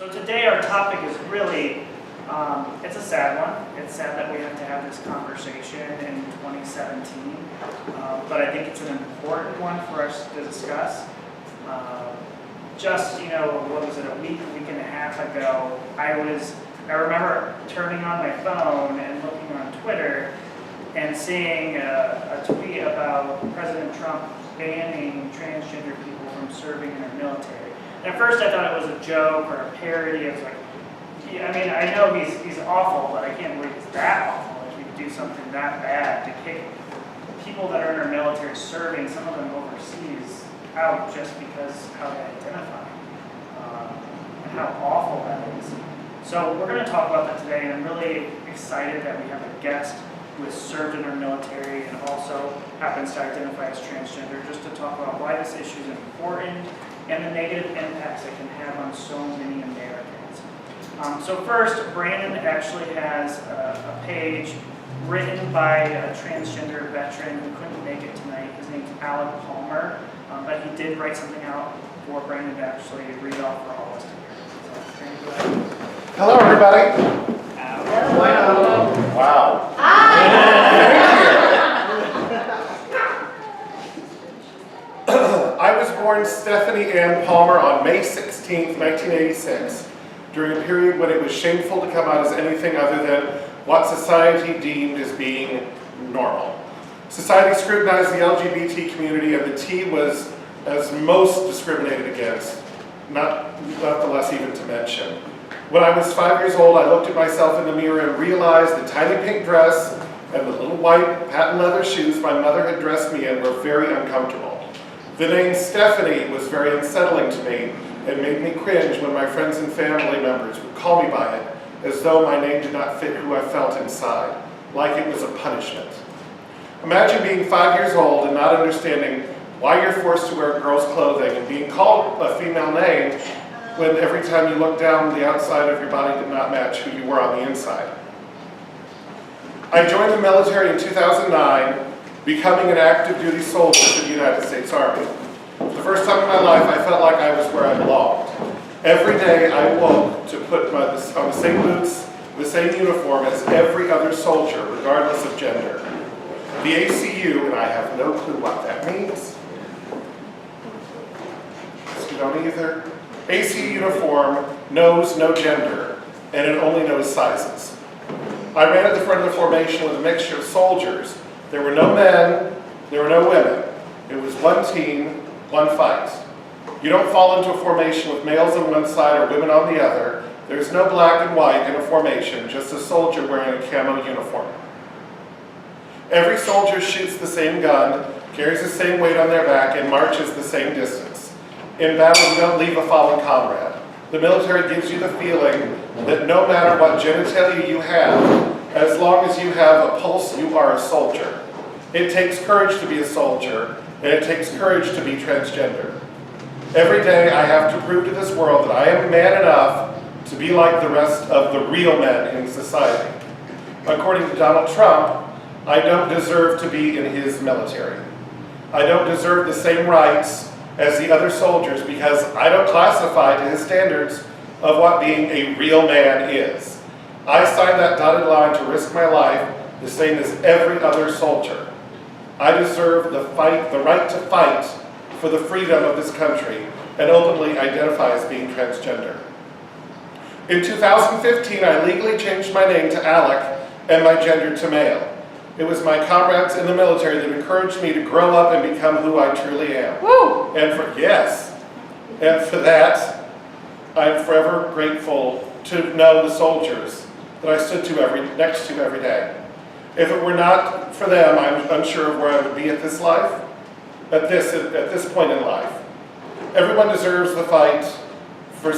So today our topic is really, it's a sad one. It's sad that we have to have this conversation in 2017, but I think it's an important one for us to discuss. Just, what was it, a week and a half ago, I remember turning on my phone and looking on Twitter and seeing a tweet about President Trump banning transgender people from serving in our military. And at first I thought it was a joke or a parody. I was like, I know he's awful, but I can't believe he's that awful. Like he would do something that bad to kick people that are in our military serving, some of them overseas, out just because how they identify and how awful that is. So we're going to talk about that today, and I'm really excited that we have a guest who has served in our military and also happens to identify as transgender, just to talk about why this issue is important and the negative impacts it can have on so many Americans. So first, Brandon actually has a page written by a transgender veteran who couldn't make it tonight. His name's Alec Palmer, but he did write something out for Brandon to actually read off for all of us to hear. So, Brandon, go ahead. Hello, everybody. Hello. Wow. I was born Stephanie Ann Palmer on May 16th, 1986, during a period when it was shameful to come out as anything other than what society deemed as being normal. Society scrutinized the LGBT community, and the T was as most discriminated against, not the less even to mention. When I was 5 years old, I looked at myself in the mirror and realized the tiny pink dress and the little white patent leather shoes my mother had dressed me in were very uncomfortable. The name Stephanie was very unsettling to me and made me cringe when my friends and family members would call me by it, as though my name did not fit who I felt inside, like it was a punishment. Imagine being 5 years old and not understanding why you're forced to wear girls' clothing and being called a female name when every time you looked down, the outside of your body did not match who you were on the inside. I joined the military in 2009, becoming an active duty soldier for the United States Army. For the first time in my life, I felt like I was where I belonged. Every day I woke to put on the same boots, the same uniform as every other soldier, regardless of gender. The ACU, and I have no clue what that means. You don't either. ACU uniform knows no gender, and it only knows sizes. I ran at the front of the formation with a mixture of soldiers. There were no men, there were no women. It was one team, one fight. You don't fall into a formation with males on one side or women on the other. There's no black and white in a formation, just a soldier wearing a camo uniform. Every soldier shoots the same gun, carries the same weight on their back, and marches the same distance. In battle, you don't leave a fallen comrade. The military gives you the feeling that no matter what genitalia you have, as long as you have a pulse, you are a soldier. It takes courage to be a soldier, and it takes courage to be transgender. Every day I have to prove to this world that I am man enough to be like the rest of the real men in society. According to Donald Trump, I don't deserve to be in his military. I don't deserve the same rights as the other soldiers because I don't classify to his standards of what being a real man is. I signed that dotted line to risk my life the same as every other soldier. I deserve the right to fight for the freedom of this country and openly identify as being transgender. In 2015, I legally changed my name to Alec and my gender to male. It was my comrades in the military that encouraged me to grow up and become who I truly am. Woo! And for that, I'm forever grateful to know the soldiers that I stood next to every day. If it were not for them, I'm unsure of where I would be at this point in life. Everyone deserves to fight for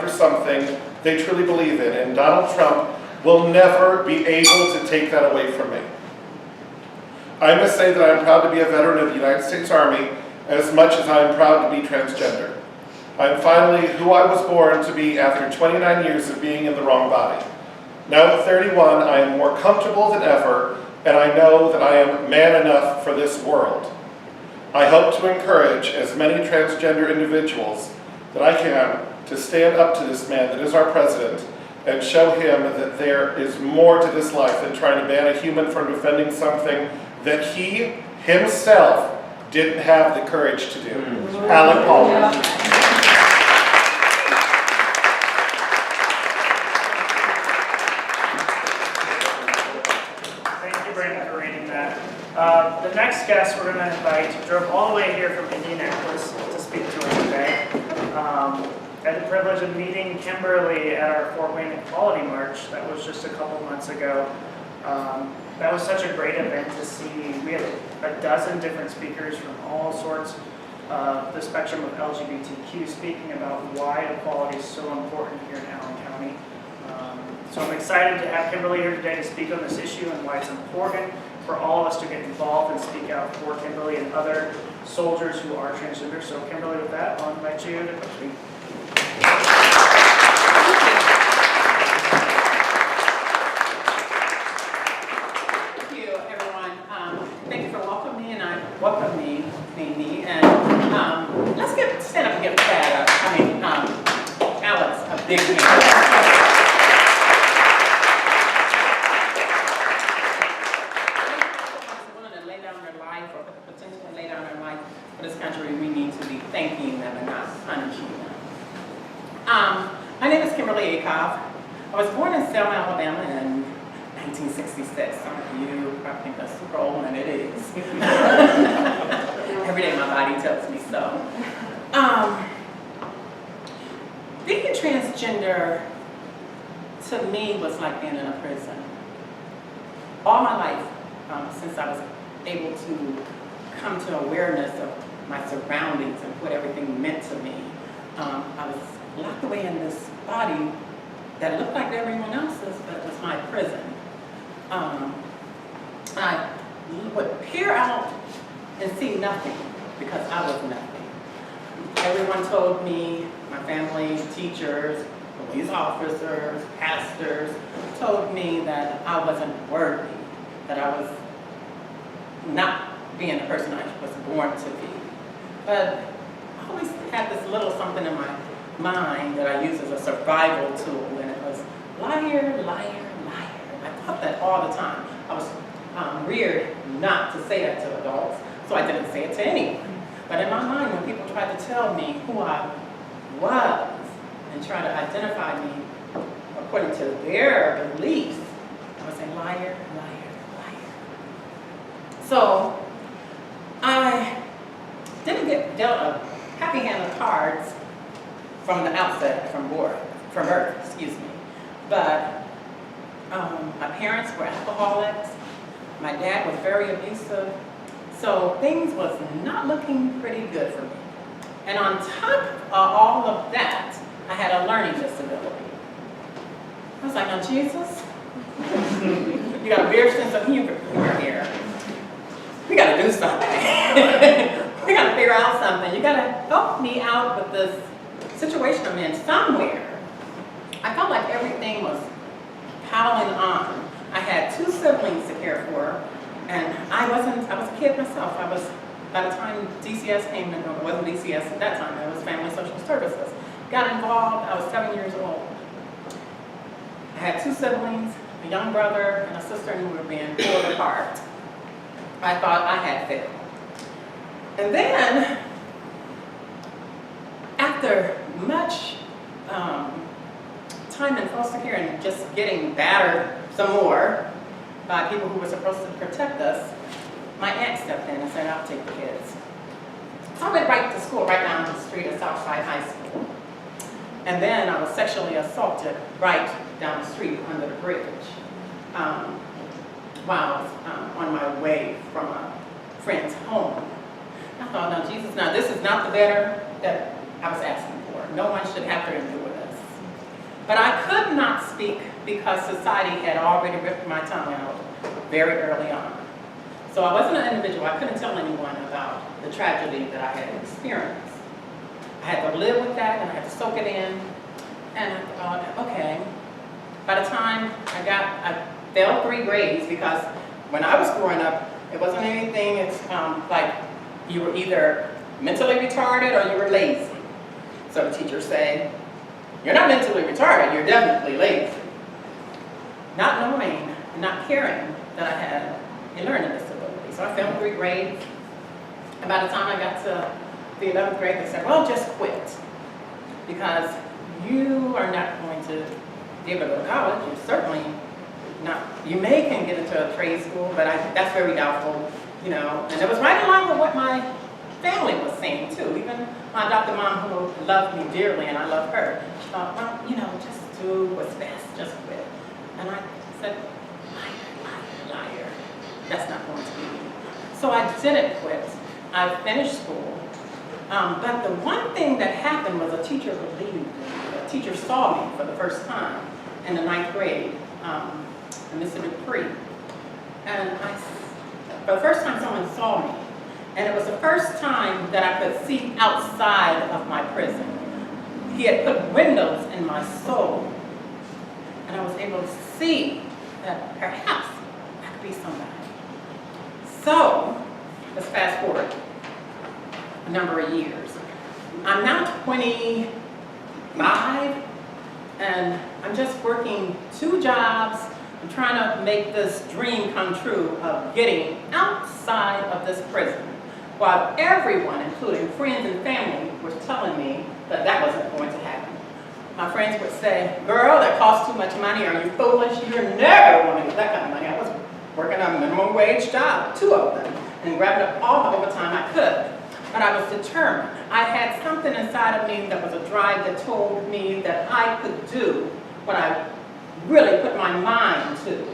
something they truly believe in, and Donald Trump will never be able to take that away from me. I must say that I am proud to be a veteran of the United States Army as much as I am proud to be transgender. I am finally who I was born to be after 29 years of being in the wrong body. Now at 31, I am more comfortable than ever, and I know that I am man enough for this world. I hope to encourage as many transgender individuals that I can to stand up to this man that is our president and show him that there is more to this life than trying to ban a human from defending something that he himself didn't have the courage to do. Alec Palmer. Thank you, Brandon, for reading that. The next guest we're going to invite drove all the way here from Indianapolis to speak to us today. I had the privilege of meeting Kimberly at our Fort Wayne Equality March that was just a couple months ago. That was such a great event to see. We had a dozen different speakers from all sorts of the spectrum of LGBTQ speaking about why equality is so important here in Allen County. So I'm excited to have Kimberly here today to speak on this issue and why it's important for all of us to get involved and speak out for Kimberly and other soldiers who are transgender. So Kimberly, with that, I'll invite you to speak. Thank you, everyone. Thank you for welcoming me, and me. And let's stand up and give Alex a big hand. For this country, we need to be thanking them and not punishing them. My name is Kimberly Acoff. I was born in Selma, Alabama in 1966. Some of you probably think that's super old, and it is. Every day my body tells me so. Being transgender to me was like being in a prison. All my life, since I was able to come to awareness of my surroundings and what everything meant to me. I was locked away in this body that looked like everyone else's, but it was my prison. I would peer out and see nothing because I was nothing. Everyone told me, my family, teachers, police officers, pastors, told me that I wasn't worthy, that I was not being the person I was born to be. But I always had this little something in my mind that I used as a survival tool, and it was liar, liar, liar. I thought that all the time. I was reared not to say that to adults, so I didn't say it to anyone. But in my mind, when people tried to tell me who I was and try to identify me according to their beliefs, I would say liar, liar, liar. So I didn't get dealt a happy hand of cards from the outset, from birth, excuse me. But my parents were alcoholics. My dad was very abusive. So things was not looking pretty good for me. And on top of all of that, I had a learning disability. I was like, now Jesus, you got a weird sense of humor here. We got to do something. We got to figure out something. You got to help me out with this situation I'm in somewhere. I felt like everything was piling on. I had 2 siblings to care for, and I was a kid myself. By the time DCS came in, no, it wasn't DCS at that time, it was Family Social Services. Got involved, I was 7 years old. I had 2 siblings, a young brother and a sister, and we were being pulled apart. I thought I had failed. And then, after much time in foster care and just getting battered some more by people who were supposed to protect us, my aunt stepped in and said, I'll take the kids. So I went right to school, right down the street at Southside High School. And then I was sexually assaulted right down the street under the bridge. While I was on my way from a friend's home. I thought, now Jesus, now this is not the better that I was asking for. No one should have to endure this. But I could not speak because society had already ripped my tongue out very early on. So I wasn't an individual. I couldn't tell anyone about the tragedy that I had experienced. I had to live with that and I had to soak it in. And I thought, okay. By the time I failed 3 grades because when I was growing up, it wasn't anything, it's like you were either mentally retarded or you were lazy. So the teachers say, you're not mentally retarded, you're definitely lazy. Not knowing, not caring that I had a learning disability. So I failed 3 grades. And by the time I got to the 11th grade, they said, well, just quit. Because you are not going to be able to go to college. You're certainly not, you can get into a trade school, but that's very doubtful, you know. And it was right along with what my family was saying too. Even my adopted mom, who loved me dearly and I love her, she thought, well, you know, just do what's best, just quit. And I said, liar, that's not going to be me. So I didn't quit. I finished school. But the one thing that happened was a teacher believed me. A teacher saw me for the first time in the 9th grade, in Mr. Dupree. And for the first time someone saw me. And it was the first time that I could see outside of my prison. He had put windows in my soul. And I was able to see that perhaps I could be somebody. So, let's fast forward a number of years. I'm now 25, and I'm just working 2 jobs. I'm trying to make this dream come true of getting outside of this prison, while everyone, including friends and family, was telling me that that wasn't going to happen. My friends would say, girl, that costs too much money. Are you foolish? You're never going to get that kind of money. I was working a minimum wage job, 2 of them, and grabbing up all the overtime I could. But I was determined. I had something inside of me that was a drive that told me that I could do what I really put my mind to.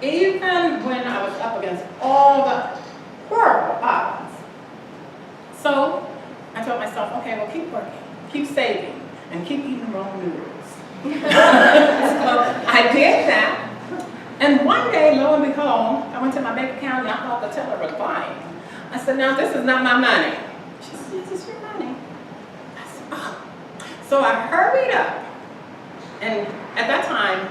Even when I was up against all the horrible odds. So I told myself, okay, well, keep working, keep saving, and keep eating raw noodles. So I did that. And one day, lo and behold, I went to my bank account and I thought the teller was lying. I said, now this is not my money. She said, yes, it's your money. I said, oh. So I hurried up. And at that time,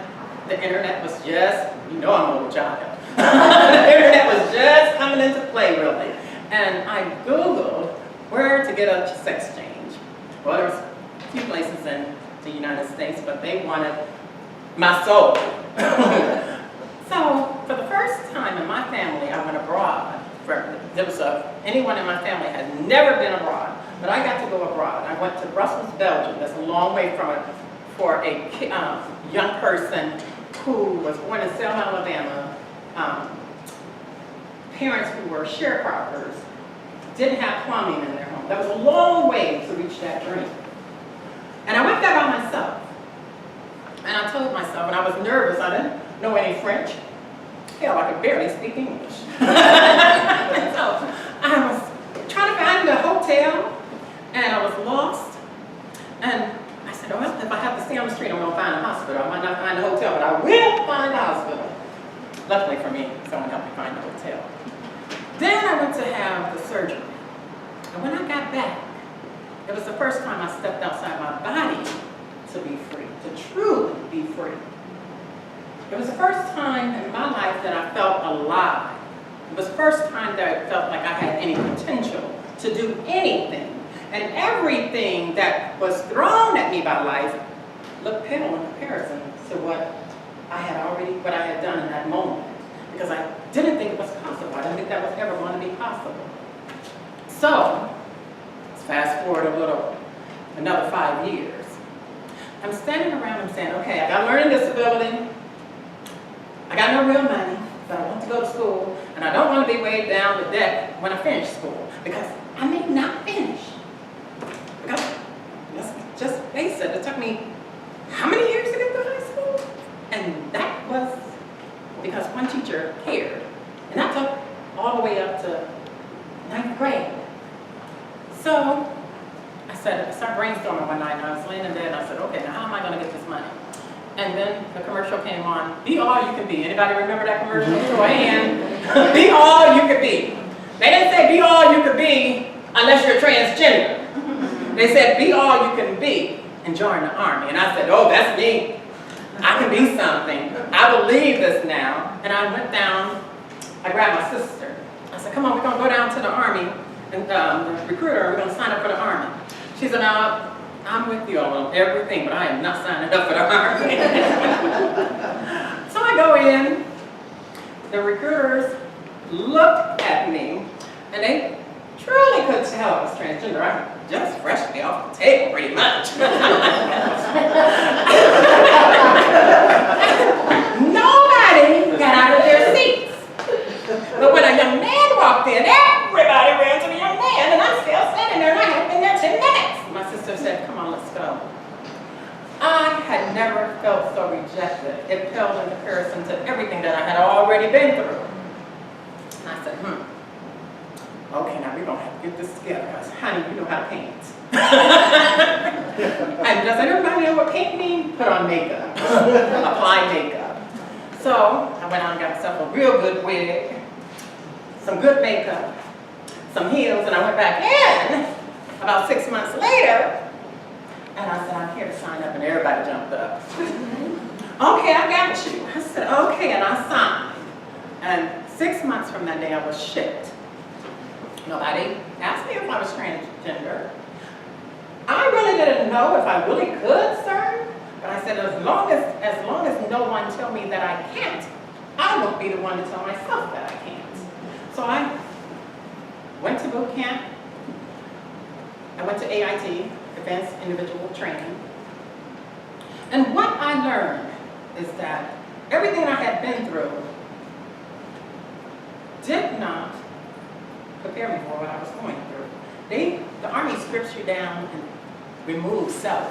the internet was just, you know I'm an old child. The internet was just coming into play, really. And I Googled where to get a sex change. Well, there was a few places in the United States, but they wanted my soul. So for the first time in my family, I went abroad. Anyone in my family had never been abroad, but I got to go abroad. I went to Brussels, Belgium. That's a long way for a young person who was born in Selma, Alabama. Parents who were sharecroppers didn't have plumbing in their home. That was a long way to reach that dream. And I went there by myself. And I told myself, and I was nervous, I didn't know any French. Hell, I could barely speak English. So I was trying to find a hotel, and I was lost. And I said, well, if I have to stay on the street, I'm going to find a hospital. I might not find a hotel, but I will find a hospital. Luckily for me, someone helped me find a hotel. Then I went to have the surgery. And when I got back, it was the first time I stepped outside my body to be free, to truly be free. It was the first time in my life that I felt alive. It was the first time that I felt like I had any potential to do anything. And everything that was thrown at me by life looked pale in comparison to what I had done in that moment. Because I didn't think it was possible. I didn't think that was ever going to be possible. So, let's fast forward another 5 years. I'm standing around and saying, okay, I got a learning disability. I got no real money, but I want to go to school, and I don't want to be weighed down to debt when I finish school, because I may not finish. Because, let's just face it took me how many years to get to high school? And that was because one teacher cared. And that took all the way up to 9th grade. So I started brainstorming one night, and I was laying in bed, and I said, okay, now how am I going to get this money? And then the commercial came on, be all you can be. Anybody remember that commercial? Show a hand. Be all you can be. They didn't say be all you can be unless you're transgender. They said be all you can be and join the army. And I said, oh, that's me. I can be something. I believe this now. And I went down, I grabbed my sister. I said, come on, we're going to go down to the army. And the recruiter, we're going to sign up for the army. She She said, now, I'm with you on everything, but I am not signing up for the Army. So I go in, the recruiters looked at me, and they truly could tell I was transgender. I'm just freshly off the table, pretty much. Nobody got out of their seats. But when a young man walked in, everybody ran to the young man, and I'm still standing there, and I had been there 10 minutes. My sister said, come on, let's go. I had never felt so rejected. It paled in comparison to everything that I had already been through. And I said, okay, now we're going to have to get this together, because honey, you know how to paint. And does everybody know what paint means? Put on makeup, apply makeup. So I went out and got myself a real good wig, some good makeup, some heels, and I went back in about 6 months later, and I said, I'm here to sign up, and everybody jumped up. Okay, I got you. I said, okay, and I signed. And 6 months from that day, I was shipped. Nobody asked me if I was transgender. I really didn't know if I really could serve, but I said, as long as no one tell me that I can't, I won't be the one to tell myself that I can't. So I went to boot camp. I went to AIT, Advanced Individual Training. And what I learned is that everything I had been through did not prepare me for what I was going through. The Army strips you down and removes self.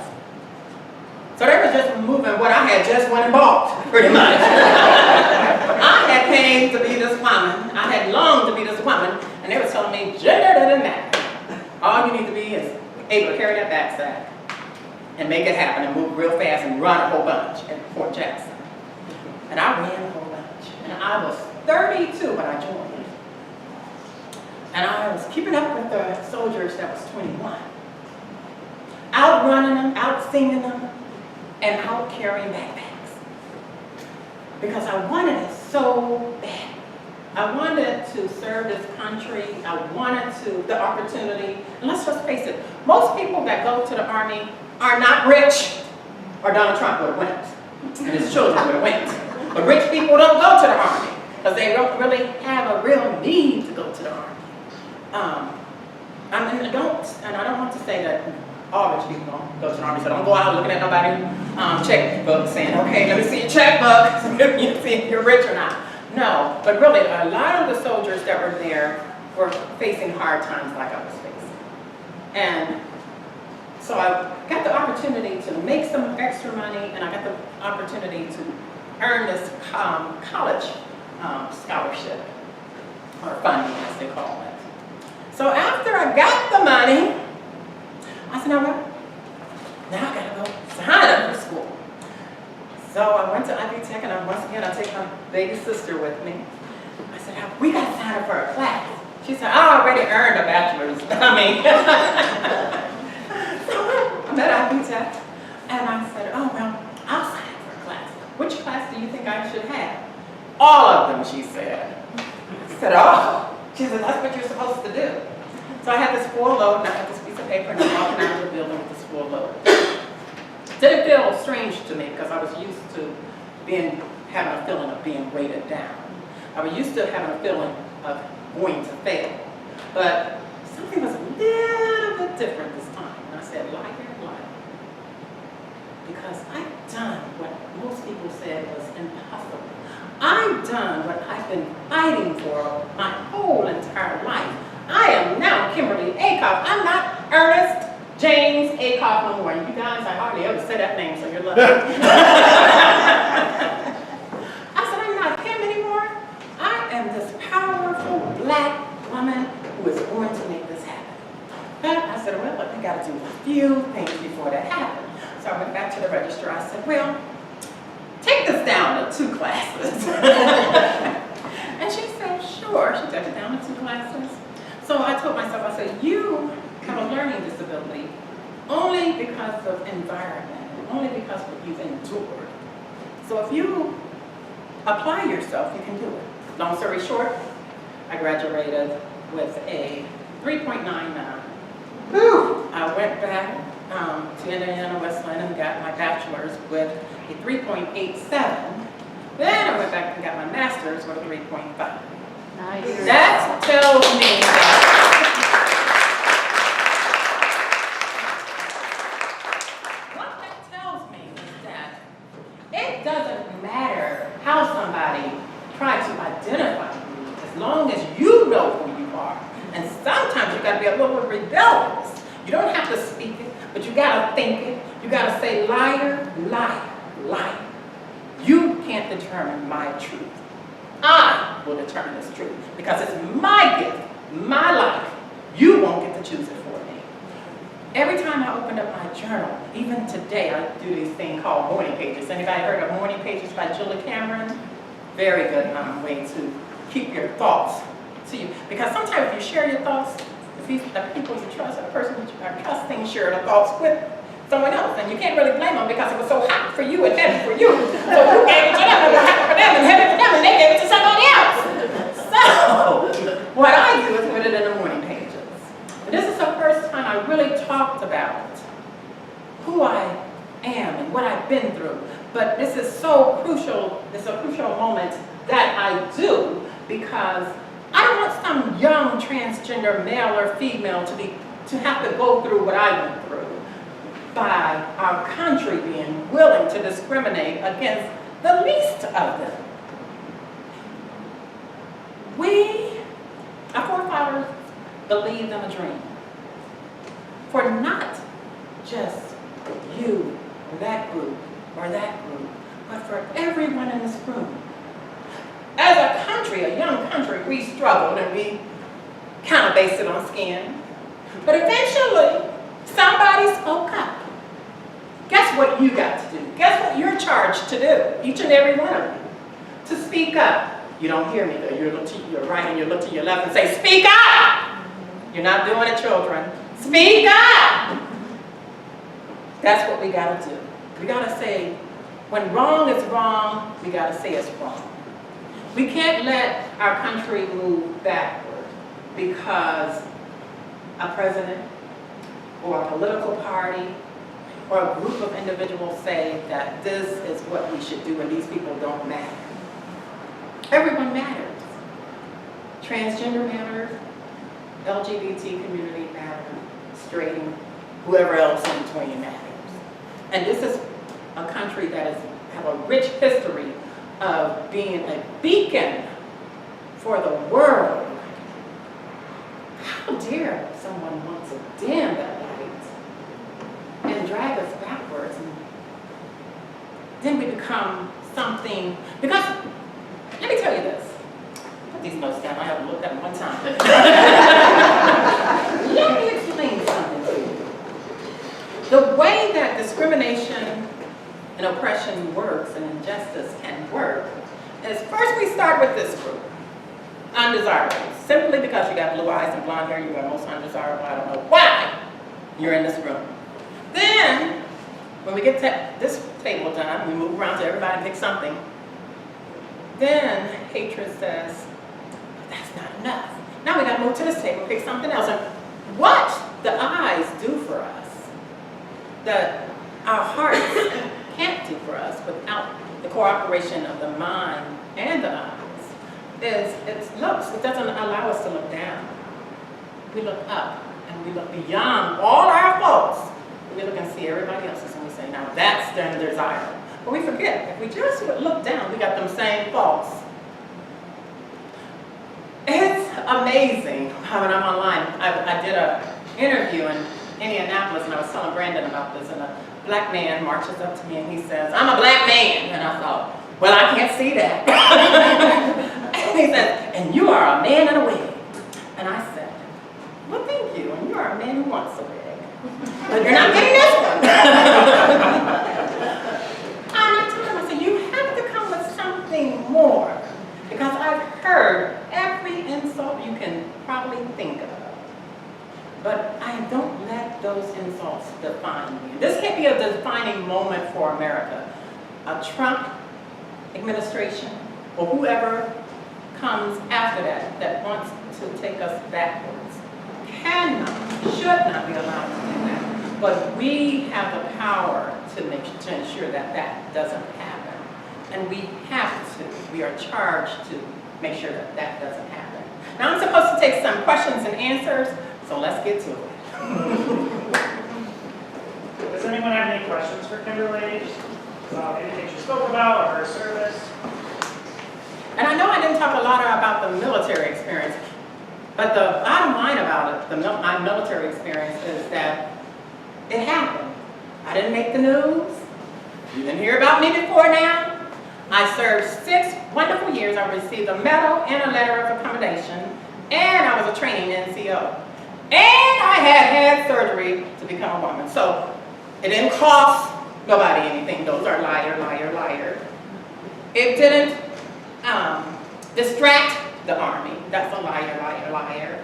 So they were just removing what I had just went and bought, pretty much. I had came to be this woman. I had longed to be this woman, and they were telling me gender doesn't matter. All you need to be is able to carry that backpack and make it happen and move real fast and run a whole bunch at Fort Jackson. And I ran a whole bunch. And I was 32 when I joined. And I was keeping up with the soldiers that was 21. Out running them, out singing them, and out carrying backpacks. Because I wanted it so bad. I wanted to serve this country. I wanted the opportunity. And let's just face it, most people that go to the Army are not rich, or Donald Trump would have went, and his children would have went. But rich people don't go to the Army, because they don't really have a real need to go to the Army. I don't want to say that all rich people don't go to the Army, so don't go out looking at nobody checkbook saying, okay, let me see your checkbook, you see if you're rich or not. No, but really, a lot of the soldiers that were there were facing hard times like I was facing. And so I got the opportunity to make some extra money, and I got the opportunity to earn this college scholarship, or funding as they call it. So after I got the money, I said, now what? Now I gotta go sign up for school. So I went to Ivy Tech, and once again, I take my baby sister with me. I said, we got to sign up for a class. She said, I already earned a bachelor's. So I'm at Ivy Tech, and I said, oh, well, I'll sign up for a class. Which class do you think I should have? All of them, she said. I said, oh. She said, that's what you're supposed to do. So I had this full load, and I had this piece of paper, and I'm walking out of the building with this full load. Didn't feel strange to me because I was used to having a feeling of being weighted down. I was used to having a feeling of going to fail. But something was a little bit different this time. And I said, lie here, lie. Because I've done what most people said was impossible. I've done what I've been fighting for my whole entire life. I am now Kimberly Acoff. I'm not Ernest James Acoff no more. You guys, I hardly ever say that name, so you're lucky. I said, I'm not him anymore. I am this powerful black woman who is going to make this happen. But I said, well, I got to do a few things before that happens. So I went back to the register. I said, well, take this down to 2 classes. And she said, sure. She took it down to 2 classes. So I told myself, I said, you have a learning disability only because of environment, only because of what you've endured. So if you apply yourself, you can do it. Long story short, I graduated with a 3.99. Whew! I went back to Indiana Wesleyan and got my bachelor's with a 3.87. Then I went back and got my master's with a 3.5. Nice. That tells me what that tells me is that it doesn't matter how somebody tries to identify you, as long as you know who you are. And sometimes you got to be a little rebellious. You don't have to speak it, but you got to think it. You got to say liar, liar, liar. You can't determine my truth. I will determine this truth because it's my gift, my life. You won't get to choose it for me. Every time I opened up my journal, even today, I do this thing called morning pages. Anybody heard of morning pages by Julie Cameron? Very good way to keep your thoughts to you. Because sometimes if you share your thoughts, if the people you trust, a person that you are trusting, share their thoughts with someone else, and you can't really blame them because it was so hot for you and heavy for you. So you gave it to them, and it was hot for them and heavy for them, and they gave it to somebody else. So what I do is put it in the morning pages. And this is the first time I really talked about who I am and what I've been through. But this is so crucial, it's a crucial moment that I do because I don't want some young transgender male or female to have to go through what I went through by our country being willing to discriminate against the least of them. Our forefathers believed in a dream for not just you or that group, but for everyone in this room. As a country, a young country, we struggled and we kind of based it on skin. But eventually, somebody spoke up. Guess what you got to do? Guess what you're charged to do, each and every one of you? To speak up. You don't hear me though. You look to your right and you look to your left and say, speak up! You're not doing it, children. Speak up! That's what we got to do. We got to say, when wrong is wrong, we got to say it's wrong. We can't let our country move backward because a president or a political party or a group of individuals say that this is what we should do and these people don't matter. Everyone matters. Transgender matters, LGBT community matters, straight, whoever else in between matters. And this is a country that have a rich history of being a beacon for the world. How dare someone want to dim that light and drag us backwards, and then we become something, because, let me tell you this. Put these notes down, I haven't looked at them one time. Let me explain something to you. The way that discrimination and oppression works and injustice can work is first we start with this group, undesirable. Simply because you got blue eyes and blonde hair, you are most undesirable. I don't know why you're in this room. Then, when we get this table done, we move around to everybody and pick something. Then hatred says, that's not enough. Now we got to move to this table and pick something else. And what the eyes do for us, that our hearts can't do for us without the cooperation of the mind and the eyes, it doesn't allow us to look down. We look up and we look beyond all our faults. We look and see everybody else's and we say, now that's the desire. But we forget, if we just would look down, we got them same faults. It's amazing how when I'm online, I did an interview in Indianapolis and I was telling Brandon about this, and a black man marches up to me and he says, I'm a black man. And I thought, well, I can't see that. And he says, and you are a man in a wig. And I said, well, thank you. And you are a man who wants a wig. But you're not getting this one. And I told him, I said, you have to come with something more. Because I've heard every insult you can probably think of. But I don't let those insults define me. This can't be a defining moment for America. A Trump administration or whoever comes after that wants to take us backwards should not be allowed to do that. But we have the power to ensure that that doesn't happen. And we have to, we are charged to make sure that that doesn't happen. Now I'm supposed to take some questions and answers, so let's get to it. Does anyone have any questions for Kimberly? Anything she spoke about or her service? And I know I didn't talk a lot about the military experience, but the bottom line about it, my military experience, is that it happened. I didn't make the news. You didn't hear about me before now. I served 6 wonderful years. I received a medal and a letter of accommodation, and I was a training NCO. And I had surgery to become a woman. So it didn't cost nobody anything. Those are liar. It didn't distract the Army. That's a liar.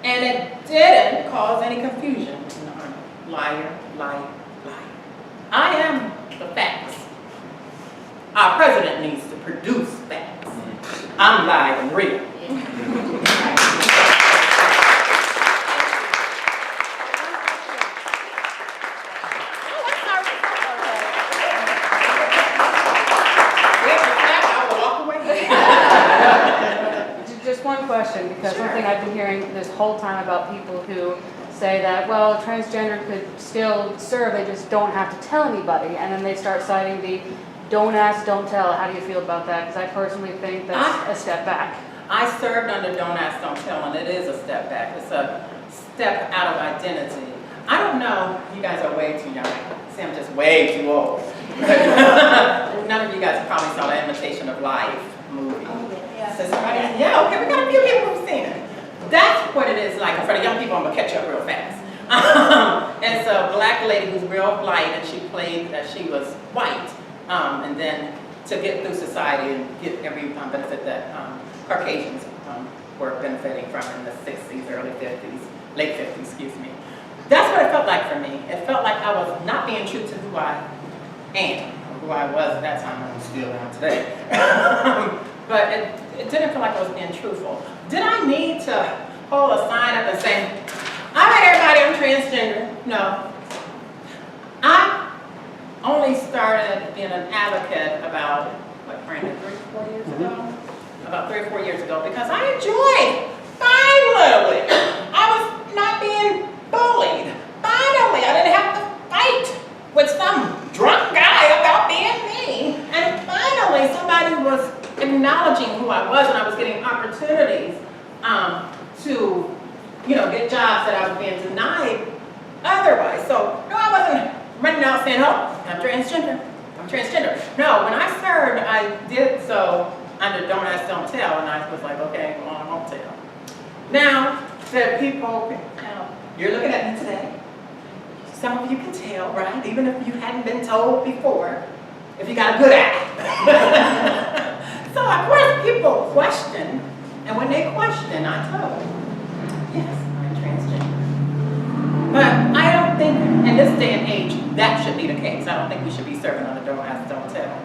And it didn't cause any confusion in the Army. Liar. I am the facts. Our president needs to produce facts. I'm live and real. Just one question, because one thing I've been hearing this whole time about people who say that, well, transgender could still serve, they just don't have to tell anybody, and then they start citing the don't ask, don't tell. How do you feel about that? Because I personally think that's a step back. I served under don't ask, don't tell, and it is a step back. It's a step out of identity. I don't know, you guys are way too young. See, I'm just way too old. None of you guys probably saw the Imitation of Life movie. Yeah, okay, we got a few people who've seen it. That's what it is like. And for the young people, I'm gonna catch up real fast. It's a black lady who's real light, and she played that she was white. And then to get through society and get every benefit that Caucasians were benefiting from in the 60s, early 50s, late 50s, excuse me. That's what it felt like for me. It felt like I was not being true to who I am, or who I was at that time, and I'm still am today. But it didn't feel like I was being truthful. Did I need to hold a sign up and say, all right, everybody, I'm transgender? No. I only started being an advocate about, what, Brandon, 3 or 4 years ago? About 3 or 4 years ago, because I enjoyed, finally, I was not being bullied. Finally, I didn't have to fight with some drunk guy about being me. And finally, somebody was acknowledging who I was, and I was getting opportunities to, get jobs that I was being denied otherwise. So, no, I wasn't running out saying, oh, I'm transgender. No, when I served, I did so under don't ask, don't tell, and I was like, okay, well, I won't tell. Now, the people, you're looking at me today. Some of you can tell, right? Even if you hadn't been told before, if you got a good eye. So, of course, people question, and when they question, I tell them, yes, I'm transgender. But I don't think, in this day and age, that should be the case. I don't think we should be serving on the don't ask, don't tell.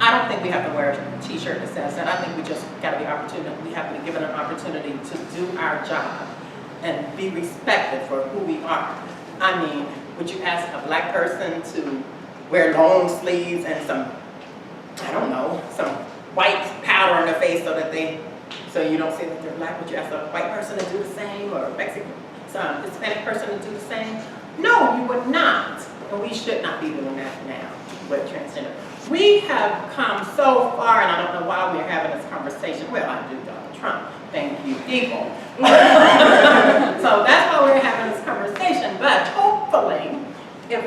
I don't think we have to wear a t-shirt that says that. I think we just got to be opportunity. We have to be given an opportunity to do our job and be respected for who we are. I mean, would you ask a black person to wear long sleeves and some, I don't know, some white powder in their face so you don't see that they're black? Would you ask a white person to do the same, or a Mexican, some Hispanic person to do the same? No, you would not. And we should not be doing that now with transgender. We have come so far, and I don't know why we're having this conversation. Well, I do, Donald Trump. Thank you, people. So that's why we're having this conversation. But hopefully, if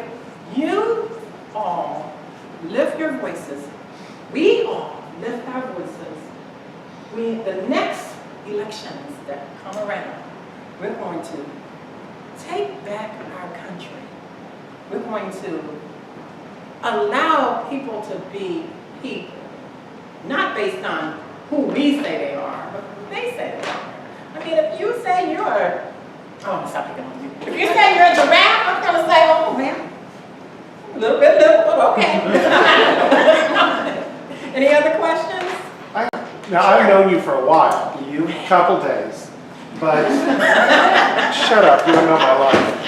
you all lift your voices, we all lift our voices, the next elections that come around, we're going to take back our country. We're going to allow people to be people, not based on who we say they are, but who they say they are. I mean, if you say you're I'm gonna stop picking on you. If you say you're a giraffe, I'm gonna say, oh man, a little bit little, but okay. Any other questions? Now, I've known you for a while, a couple days, but shut up, you don't know my life.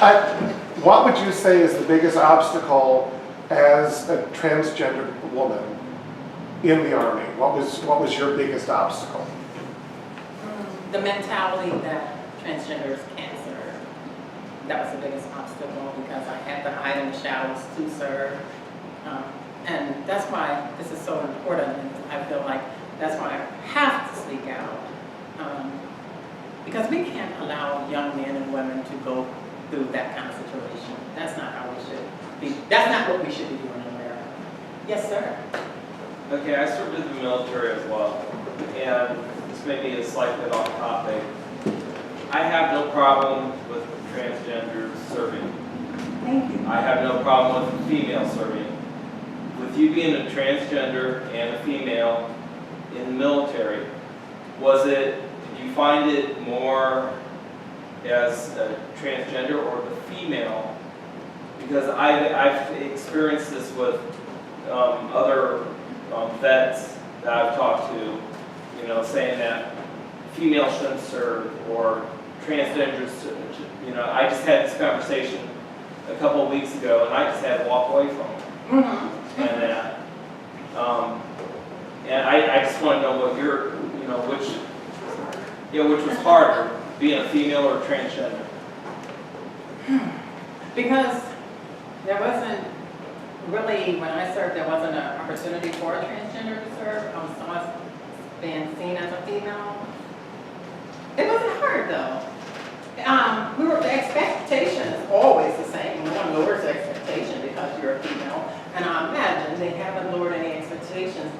But what would you say is the biggest obstacle as a transgender woman in the Army? What was your biggest obstacle? The mentality that transgenders can't serve. That was the biggest obstacle because I had to hide in the shadows to serve. And that's why this is so important, and I feel like that's why I have to speak out. Because we can't allow young men and women to go through that kind of situation. That's not how we should be. That's not what we should be doing in America. Yes, sir. Okay, I served in the military as well, and this may be a slightly off topic. I have no problem with transgenders serving. Thank you. I have no problem with female serving. With you being a transgender and a female in the military, did you find it more as a transgender or the female? Because I've experienced this with other vets that I've talked to, saying that females shouldn't serve or transgenders shouldn't. I just had this conversation a couple of weeks ago, and I just had to walk away from it. Mm-hmm. And that, and I just want to know what which was harder, being a female or transgender. Because there wasn't really, when I served, there wasn't an opportunity for a transgender to serve. I was always being seen as a female. It wasn't hard though. The expectation is always the same. No one lowers the expectation because you're a female. And I imagine they haven't lowered any expectations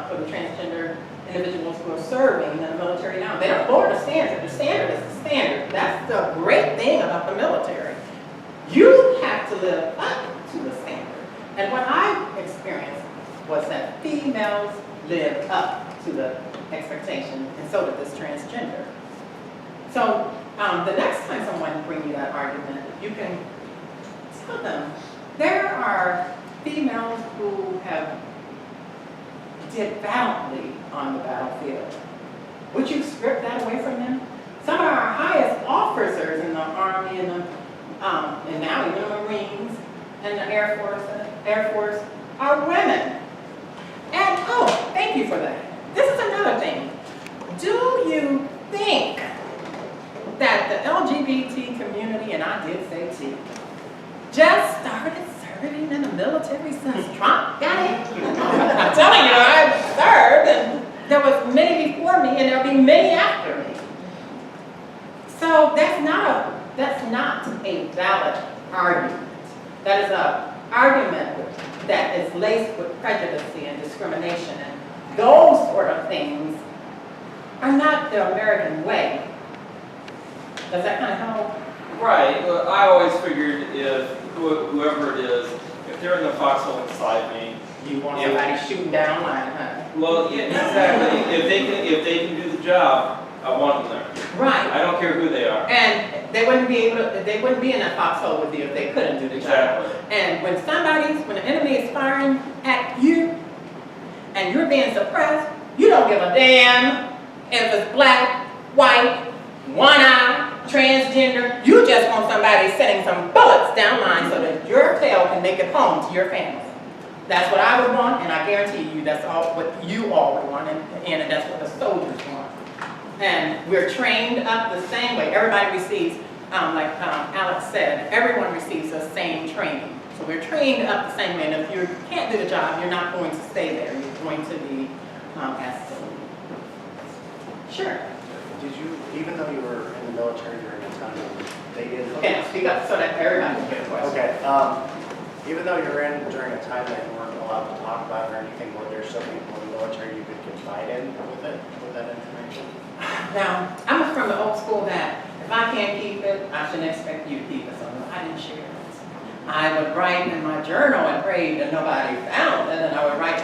for the transgender individuals who are serving in the military now. They don't lower the standard. The standard is the standard. That's the great thing about the military. You have to live up to the standard. And what I experienced was that females lived up to the expectation, and so did this transgender. So the next time someone brings you that argument, you can tell them there are females who have did valiantly on the battlefield. Would you strip that away from them? Some of our highest officers in the Army and now even the Marines and the Air Force are women. And thank you for that. This is another thing. Do you think that the LGBT community, and I did say T, just started serving in the military since Trump got in? I'm telling you, I served, and there was many before me, and there'll be many after me. So that's not a valid argument. That is an argument that is laced with prejudice and discrimination, and those sort of things are not the American way. Does that kind of help? Right. Well, I always figured if whoever it is, if they're in the foxhole beside me, You want somebody shooting down line, huh? well, yeah, exactly. If they can do the job, I want them there. Right. I don't care who they are. And they wouldn't be in that foxhole with you if they couldn't do the job. Exactly. And when the enemy is firing at you and you're being suppressed, you don't give a damn if it's black, white, one eye, transgender. You just want somebody setting some bullets down line so that your tail can make it home to your family. That's what I would want, and I guarantee you that's all what you all would want, and that's what the soldiers want. And we're trained up the same way. Everybody receives, like Alex said, everyone receives the same training. So we're trained up the same way, and if you can't do the job, you're not going to stay there. You're going to be asked to leave. Sure. Did you, even though you were in the military during a time when they didn't... Okay, now speak up so that everybody can get a question. Okay, even though you were in during a time that you weren't allowed to talk about or anything, were there still people in the military you could confide in with that information? Now, I'm from the old school that if I can't keep it, I shouldn't expect you to keep it, so I didn't share it. I would write in my journal and pray that nobody found it, and I would write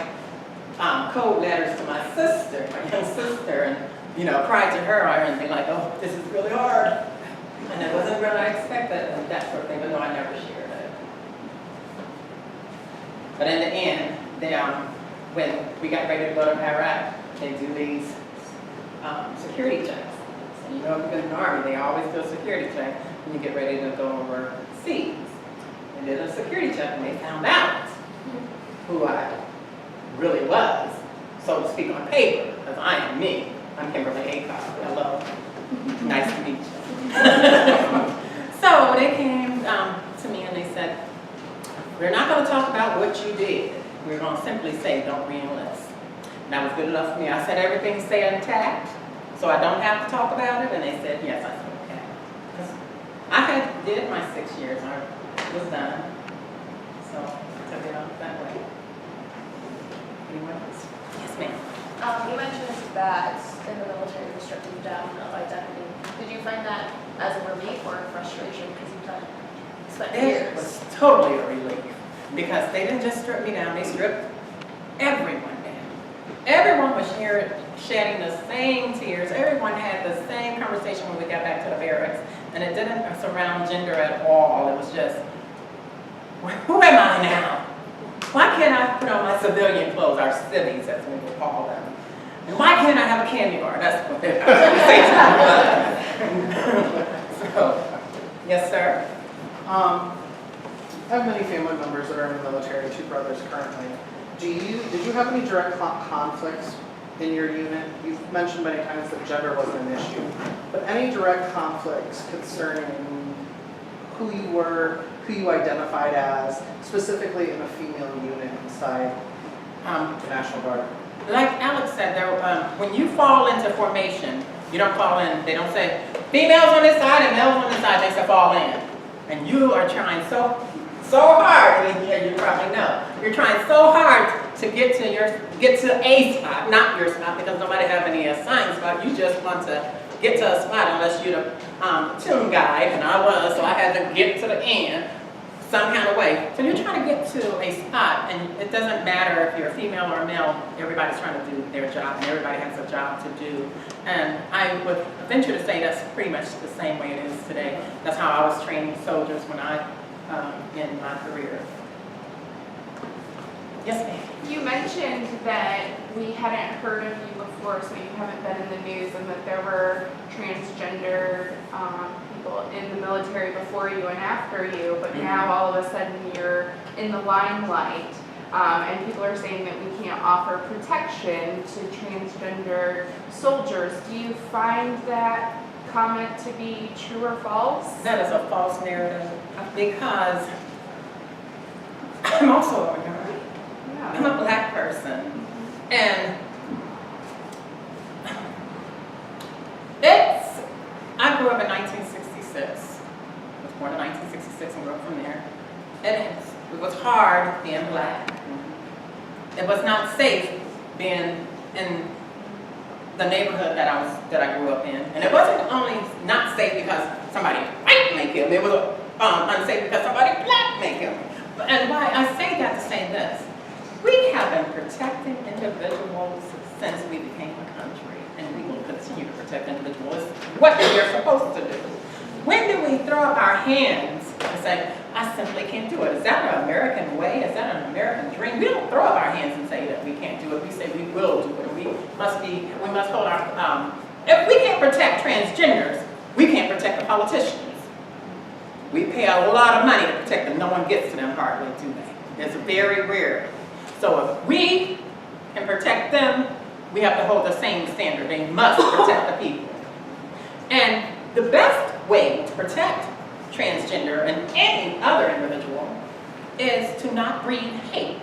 code letters to my sister, my young sister, and cry to her and be like, oh, this is really hard. And it wasn't really expected, and that sort of thing, but no, I never shared it. But in the end, when we got ready to go to Iraq, they do these security checks. So You know, if you've been in the Army, they always do a security check when you get ready to go overseas. They did a security check and they found out who I really was, so to speak, on paper, because I am me. I'm Kimberly Acoff. Hello. Nice to meet you. So they came to me and they said, we're not going to talk about what you did. We're going to simply say, don't re-enlist. And that was good enough for me. I said, everything stay intact, so I don't have to talk about it. And they said, yes. I said, okay. 'Cause I did my 6 years. I was done. So I took it off that way. Anyone else? Yes, ma'am. You mentioned that in the military they stripped you down of identity. Did you find that as a relief or a frustration because you've done spent It years? was totally a relief because they didn't just strip me down, they stripped everyone down. Everyone was shedding the same tears. Everyone had the same conversation when we got back to the barracks, and it didn't surround gender at all. It was just, who am I now? Why can't I put on my civilian clothes, our civvies as we would call them? And why can't I have a candy bar? That's what they say. So, yes, sir. I have many family members that are in the military, 2 brothers currently. Did you have any direct conflicts in your unit? You've mentioned many times that gender wasn't an issue, but any direct conflicts concerning who you were, who you identified as, specifically in a female unit inside the National Guard? Like Alex said, when you fall into formation, you don't fall in, they don't say, females on this side and males on this side, they say fall in. And you are trying so hard, and you probably know, you're trying so hard to get to a spot, not your spot, because nobody have any assigned spot. You just want to get to a spot unless you're the tune guide, and I was, so I had to get to the end some kind of way. So you're trying to get to a spot, and it doesn't matter if you're a female or a male, everybody's trying to do their job, and everybody has a job to do. And I would venture to say that's pretty much the same way it is today. That's how I was training soldiers when in my career. Yes, ma'am. You mentioned that we hadn't heard of you before, so you haven't been in the news, and that there were transgender people in the military before you and after you, but now all of a sudden you're in the limelight, and people are saying that we can't offer protection to transgender soldiers. Do you find that comment to be true or false? That is a false narrative, because I'm also a woman. I'm a black person, and I grew up in 1966. I was born in 1966 and grew up from there. And it was hard being black. It was not safe being in the neighborhood that I grew up in. And it wasn't only not safe because somebody white may kill me, it was unsafe because somebody black may kill me. And why I say that to say this. We have been protecting individuals since we became a country, and we will continue to protect individuals. What we're supposed to do. When do we throw up our hands and say, I simply can't do it? Is that an American way? Is that an American dream? We don't throw up our hands and say that we can't do it. We say we will do it. We must hold our, if we can't protect transgenders, we can't protect the politicians. We pay a lot of money to protect them. No one gets to them hardly, do they? It's very rare. So if we can protect them, we have to hold the same standard. They must protect the people. And the best way to protect transgender and any other individual is to not breed hate.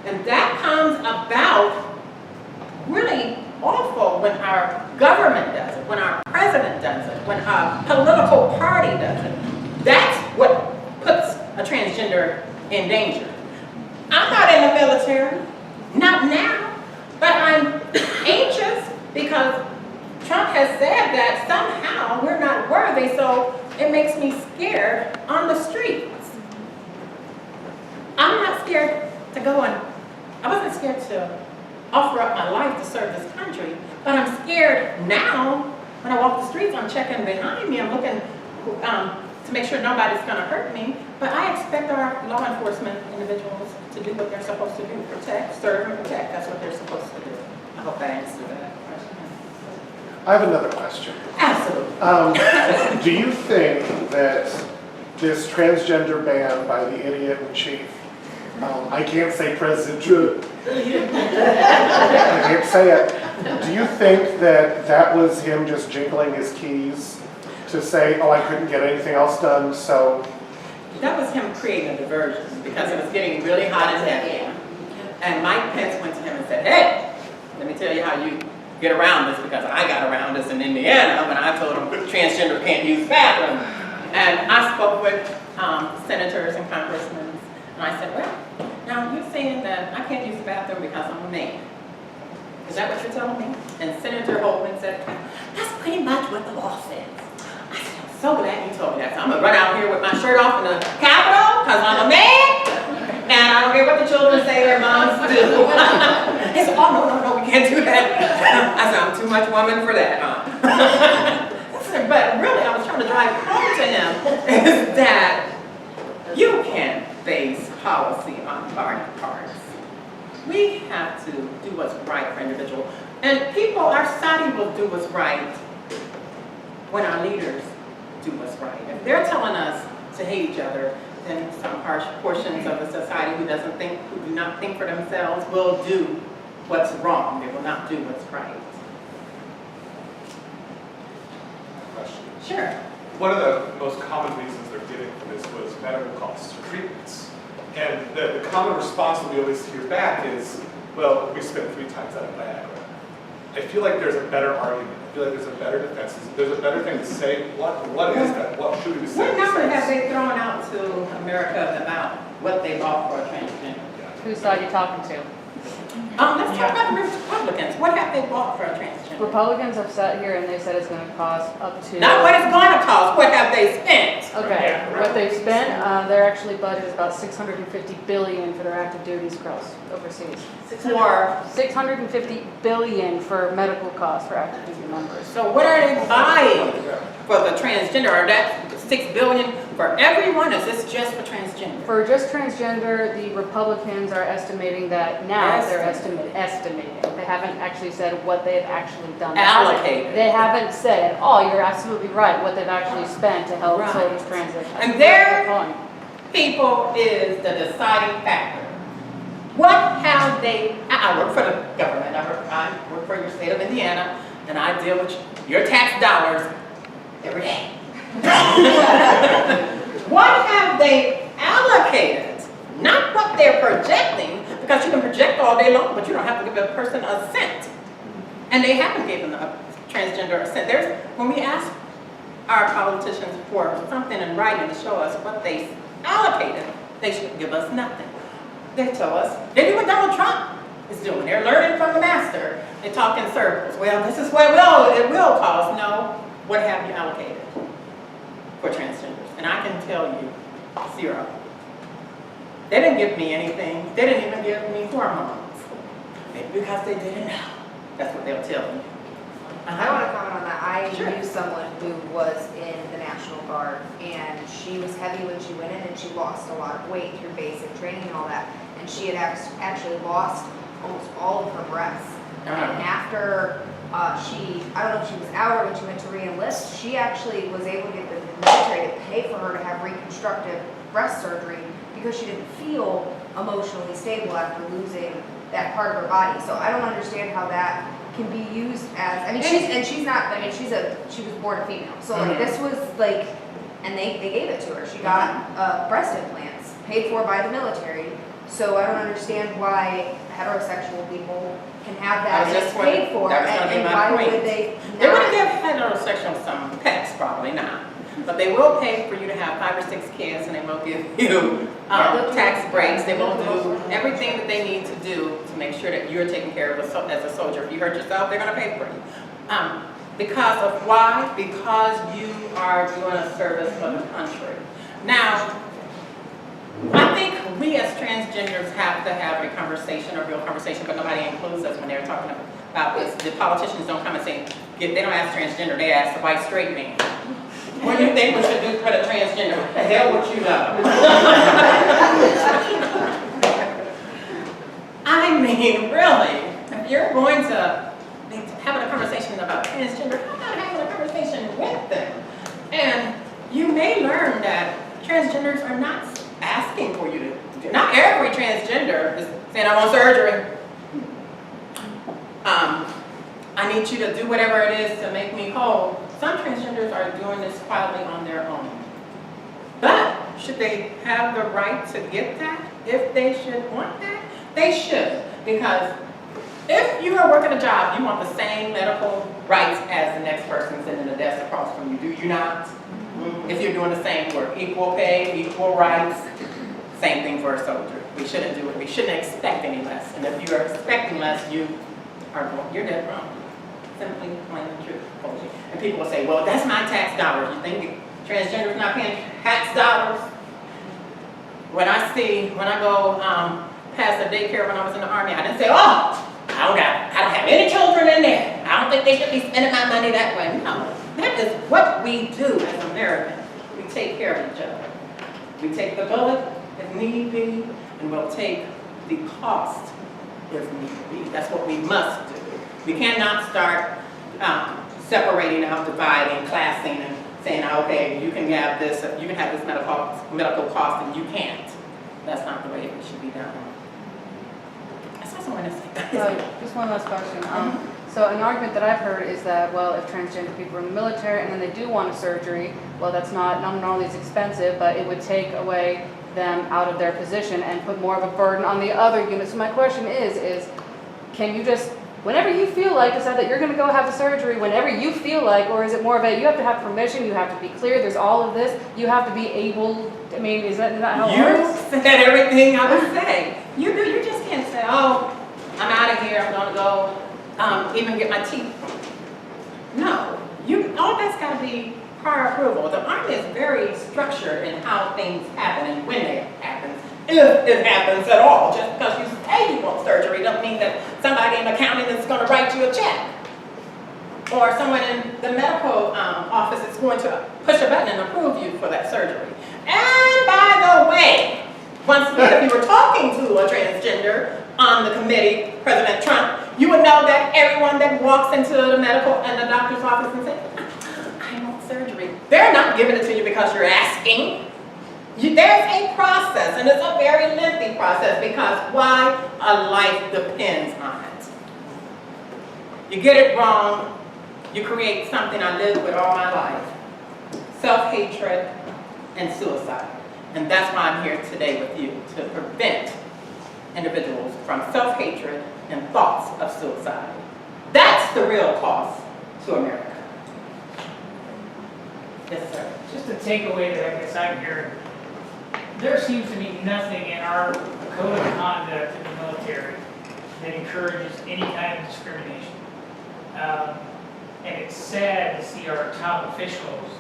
And that comes about really awful when our government does it, when our president does it, when a political party does it. That's what puts a transgender in danger. I'm not in the military, not now, but I'm anxious because Trump has said that somehow we're not worthy, so it makes me scared on the streets. I'm not scared to go and, I wasn't scared to offer up my life to serve this country, but I'm scared now when I walk the streets. I'm checking behind me, I'm looking to make sure nobody's gonna hurt me, but I expect our law enforcement individuals to do what they're supposed to do, protect, serve, and protect. That's what they're supposed to do. I hope I answered that question. I have another question. Absolutely. Do you think that this transgender ban by the idiot in chief, I can't say President Trump, I can't say it. Do you think that that was him just jingling his keys to say, oh, I couldn't get anything else done, so? That was him creating a diversion because it was getting really hot and heavy. And Mike Pence went to him and said, hey, let me tell you how you get around this, because I got around this in Indiana when I told them transgender can't use the bathroom. And I spoke with senators and congressmen, and I said, well, now you're saying that I can't use the bathroom because I'm a man. Is that what you're telling me? And Senator Holtman said, that's pretty much what the law says. I said, I'm so glad you told me that. So I'm gonna run out here with my shirt off in the Capitol because I'm a man, and I don't care what the children say their moms do. He said, oh, no, we can't do that. I said, I'm too much woman for that, huh? But really, I was trying to drive home to him is that you can't base policy on body parts. We have to do what's right for individuals. And people, our society will do what's right when our leaders do what's right. If they're telling us to hate each other, then some harsh portions of the society who do not think for themselves will do what's wrong. They will not do what's right. Question. Sure. One of the most common reasons they're giving for this was medical costs for treatments. And the common response that we always hear back is, well, we spent 3 times that on Viagra. I feel like there's a better argument. I feel like there's a better defense. There's a better thing to say. What is that? What should we be saying? What number have they thrown out to America about what they bought for a transgender? Whose side are you talking to? Let's talk about the Republicans. What have they bought for a transgender? Republicans have sat here and they said it's going to cost up to. Not what it's going to cost. What have they spent? Okay, what they've spent, their actually budget is about $650 billion for their active duties across overseas. For 650 billion for medical costs for active duty members. so what are they buying for the transgender? Are that $6 billion for everyone? Is this just for transgender? For just transgender, the Republicans are estimating that now they're estimating. They haven't actually said what they've actually done. Allocated. They haven't said, oh, you're absolutely right, what they've actually spent to help Right. soldiers transition. And their people is the deciding factor. What have they, I work for the government, I work for your state of Indiana, and I deal with your tax dollars every day. What have they allocated? Not what they're projecting, because you can project all day long, but you don't have to give a person a cent. And they haven't given a transgender a cent. When we ask our politicians for something in writing to show us what they allocated, they should give us nothing. They tell us, they do what Donald Trump is doing. They're learning from the master. They talk in circles. Well, this is what it will cost. No, what have you allocated for transgenders? And I can tell you, 0. They didn't give me anything. They didn't even give me hormones. Maybe because they didn't know. That's what they'll tell you. I want to comment on that. I Sure. knew someone who was in the National Guard, and she was heavy when she went in, and she lost a lot of weight through basic training and all that. And she had actually lost almost all of her breasts. And after I don't know if she was out or when she went to re-enlist, she actually was able to get the military to pay for her to have reconstructive breast surgery because she didn't feel emotionally stable after losing that part of her body. So I don't understand how that can be used as, she was born a female. So like this was like, and they gave it to her. She got breast implants paid for by the military. So I don't understand why heterosexual people can have that and it's paid for, and why would they not? They're going to give heterosexuals some pets, probably not. But they will pay for you to have 5 or 6 kids, and they will give you tax breaks. They will do everything that they need to do to make sure that you're taken care of as a soldier. If you hurt yourself, they're going to pay for you. Because of why? Because you are doing a service for the country. Now, I think we as transgenders have to have a conversation, a real conversation, but nobody includes us when they're talking about this. The politicians don't come and say, they don't ask transgender, they ask the white straight man. What do you think we should do for the transgender? What the hell would you know? I mean, really, if you're going to be having a conversation about transgender, how about having a conversation with them? And you may learn that transgenders are not asking for you to do. Not every transgender is saying, I want surgery. I need you to do whatever it is to make me whole. Some transgenders are doing this quietly on their own. But should they have the right to get that? If they should want that? They should. Because if you are working a job, you want the same medical rights as the next person sitting in the desk across from you. Do you not? If you're doing the same work, equal pay, equal rights, same thing for a soldier. We shouldn't do it. We shouldn't expect any less. And if you are expecting less, you're dead wrong. Simply, plain and true. And people will say, well, that's my tax dollars. You think transgenders not paying tax dollars? When I go past the daycare when I was in the Army, I didn't say, oh, I don't have any children in there. I don't think they should be spending my money that way. No, that is what we do as Americans. We take care of each other. We take the bullet if need be, and we'll take the cost if need be. That's what we must do. We cannot start separating out, dividing, classing, and saying, okay, you can have this medical cost, and you can't. That's not the way it should be done. That's what someone to say. Just one last question. So an argument that I've heard is that, well, if transgender people are in the military and then they do want a surgery, well, that's not only as expensive, but it would take away them out of their position and put more of a burden on the other unit. So my question is can you just, whenever you feel like, decide that you're going to go have a surgery whenever you feel like, or is it more of a, you have to have permission, you have to be clear, there's all of this, you have to be able, I mean, is that how it works? You said everything I would say. You just can't say, oh, I'm out of here, I'm going to go even get my teeth. No, all that's got to be prior approval. The Army is very structured in how things happen and when they happen, if it happens at all. Just because you say you want surgery doesn't mean that somebody in accounting is going to write you a check. Or someone in the medical office is going to push a button and approve you for that surgery. And by the way, if you were talking to a transgender on the committee, President Trump, you would know that everyone that walks into the medical and the doctor's office and says, I want surgery, they're not giving it to you because you're asking. There's a process, and it's a very lengthy process because why? A life depends on it. You get it wrong, you create something I lived with all my life. Self-hatred and suicide. And that's why I'm here today with you, to prevent individuals from self-hatred and thoughts of suicide. That's the real cost to America. Yes, sir. Just a takeaway that I guess I'm hearing, there seems to be nothing in our code of conduct in the military that encourages any kind of discrimination. And it's sad to see our top officials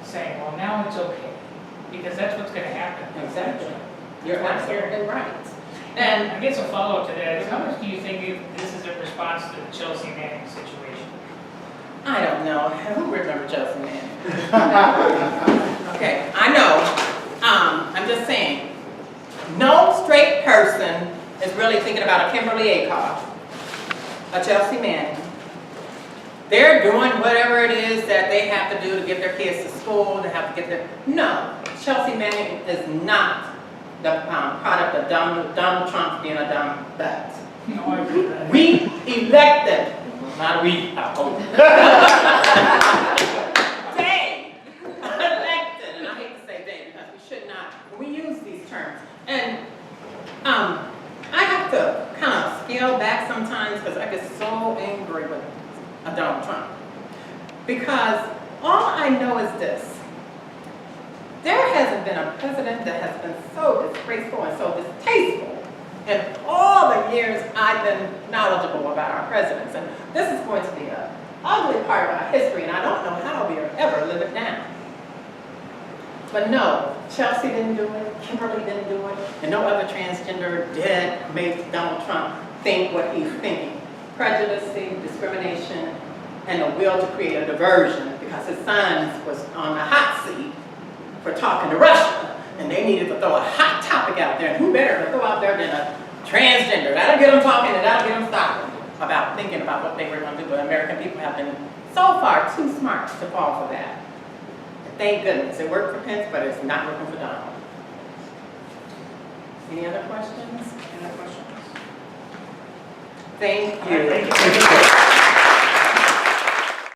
saying, well, now it's okay, because that's what's going to happen. Exactly. You're absolutely right. And I guess a follow-up to that is, how much do you think this is in response to the Chelsea Manning situation? I don't know. Who remembers Chelsea Manning? Okay, I know. I'm just saying, no straight person is really thinking about a Kimberly Acoff, a Chelsea Manning. They're doing whatever it is that they have to do to get their kids to school, they have to get their, no. Chelsea Manning is not the product of Donald Trump being a dumb butt. No, I agree with that. We elected, not we, they elected, and I hate to say they because we should not, we use these terms. And I have to kind of scale back sometimes because I get so angry with Donald Trump. Because all I know is this. There hasn't been a president that has been so disgraceful and so distasteful in all the years I've been knowledgeable about our presidents. And this is going to be an ugly part of our history, and I don't know how we'll ever live it down. But no, Chelsea didn't do it, Kimberly didn't do it, and no other transgender did make Donald Trump think what he's thinking. Prejudice, discrimination, and a will to create a diversion because his son was on the hot seat for talking to Russia, and they needed to throw a hot topic out there, and who better to throw out there than a transgender? That'll get them talking, and that'll get them stopping. about thinking about what they were gonna do, but American people have been so far too smart to fall for that. Thank goodness, it worked for Pence, but it's not working for Donald. Any other questions? Any other questions? Thank you. Thank you.